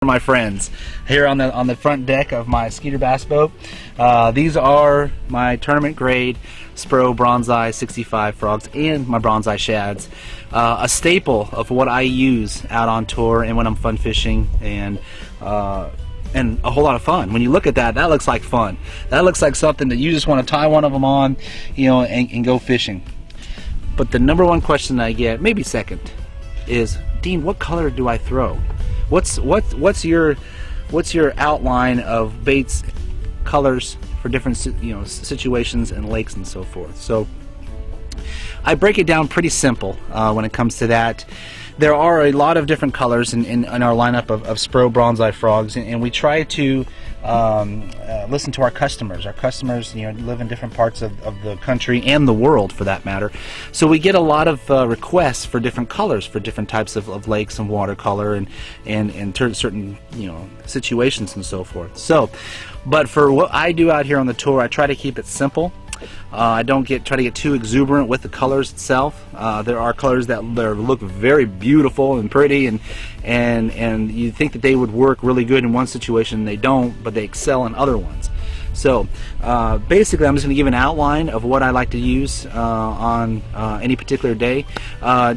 My friends here on the front deck of my Skeeter bass boat. These are my tournament grade Spro Bronzeye 65 frogs and my Bronzeye shads. A staple of what I use out on tour and when I'm fun fishing, and a whole lot of fun. When you look at that, that looks like fun. That looks like something that you just want to tie one of them on, and go fishing. But the number one question I get, maybe second, is, Dean, what color do I throw? What's your outline of baits colors for different situations and lakes and so forth? So I break it down pretty simple when it comes to that. There are a lot of different colors in our lineup of Spro Bronzeye frogs, and we try to listen to our customers. Our customers, live in different parts of the country and the world, for that matter. So we get a lot of requests for different colors for different types of lakes and watercolor and certain situations and so forth. So, but for what I do out here on the tour, I try to keep it simple. I don't try to get too exuberant with the colors itself. There are colors that look very beautiful and pretty, and you think that they would work really good in one situation, and they don't, but they excel in other ones. So basically, I'm just going to give an outline of what I like to use on any particular day.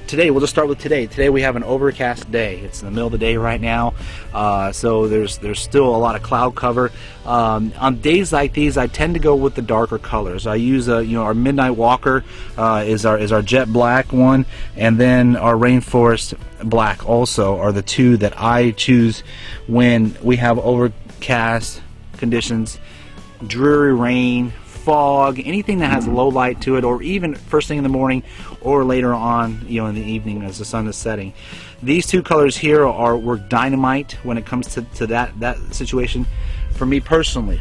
Today, we'll just start with today. Today we have an overcast day. It's in the middle of the day right now, so there's still a lot of cloud cover. On days like these, I tend to go with the darker colors. I use our Midnight Walker is our jet black one, and then our Rainforest Black also are the two that I choose when we have overcast conditions, dreary rain, fog, anything that has low light to it, or even first thing in the morning or later on in the evening as the sun is setting. These two colors here work dynamite when it comes to that situation for me personally,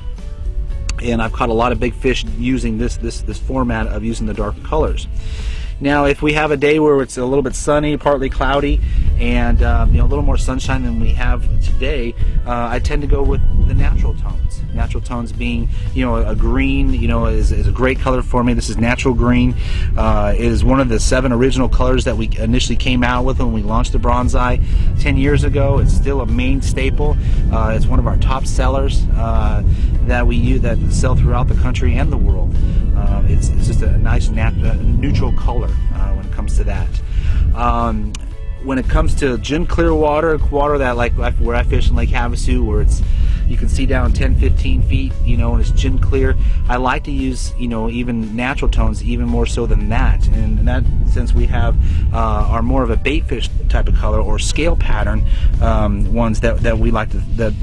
and I've caught a lot of big fish using this format of using the darker colors. Now, if we have a day where it's a little bit sunny, partly cloudy, and a little more sunshine than we have today, I tend to go with the natural tones. Natural tones being, a green, is a great color for me. This is natural green. It is one of the 7 original colors that we initially came out with when we launched the Bronzeye 10 years ago. It's still a main staple. It's one of our top sellers that we use, that sell throughout the country and the world. It's just a nice neutral color when it comes to that. When it comes to gym clear water that like where I fish in Lake Havasu, where you can see down 10-15 feet, and it's gym clear, I like to use even natural tones even more so than that. And in that sense, we have are more of a bait fish type of color, or scale pattern ones that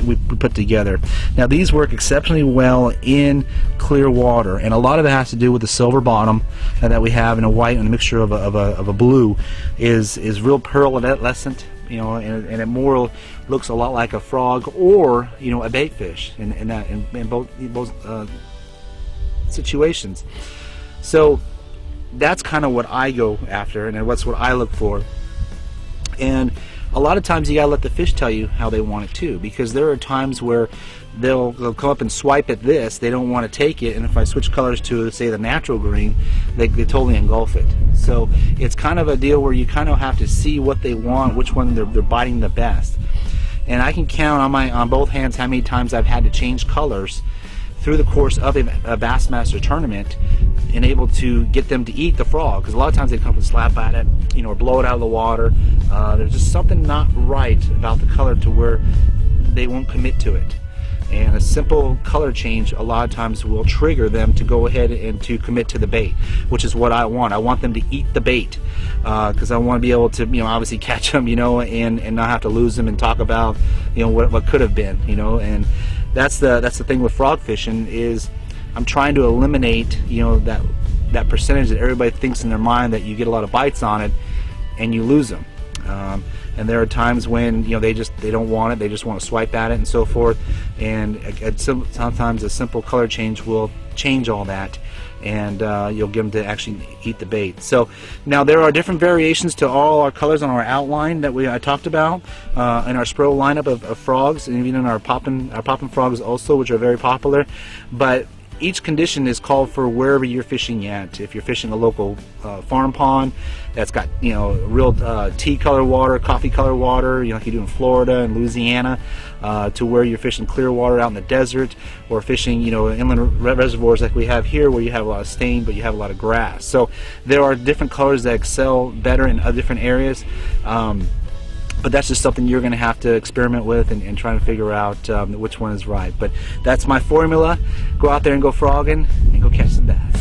we put together. Now, these work exceptionally well in clear water, and a lot of it has to do with the silver bottom that we have, and a white and a mixture of a blue is real pearlescent, and it more looks a lot like a frog or a bait fish in both situations. So that's kind of what I go after, and that's what I look for. And a lot of times you gotta let the fish tell you how they want it too, because there are times where they'll come up and swipe at this, they don't want to take it, and if I switch colors to, say, the natural green, they totally engulf it. So it's kind of a deal where you kind of have to see what they want, which one they're biting the best. And I can count on both hands how many times I've had to change colors through the course of a Bassmaster tournament, and able to get them to eat the frog, because a lot of times they come and slap at it, or blow it out of the water. There's just something not right about the color to where they won't commit to it. And a simple color change a lot of times will trigger them to go ahead and to commit to the bait, which is what I want. I want them to eat the bait, because I want to be able to, obviously catch them, and not have to lose them and talk about, what could have been, and that's the thing with frog fishing, is I'm trying to eliminate, that percentage that everybody thinks in their mind that you get a lot of bites on it and you lose them. And there are times when they don't want it, they just want to swipe at it and so forth, and sometimes a simple color change will change all that, and you'll get them to actually eat the bait. So now there are different variations to all our colors on our outline that I talked about in our Spro lineup of frogs, and even in our poppin' frogs also, which are very popular. But each condition is called for wherever you're fishing at. If you're fishing a local farm pond that's got, you know, real tea color water, coffee color water, you know, like you do in Florida and Louisiana, to where you're fishing clear water out in the desert, or fishing, you know, inland reservoirs like we have here, where you have a lot of stain but you have a lot of grass. So there are different colors that excel better in different areas. But that's just something you're going to have to experiment with and try to figure out which one is right. But that's my formula. Go out there and go frogging and go catch some bass.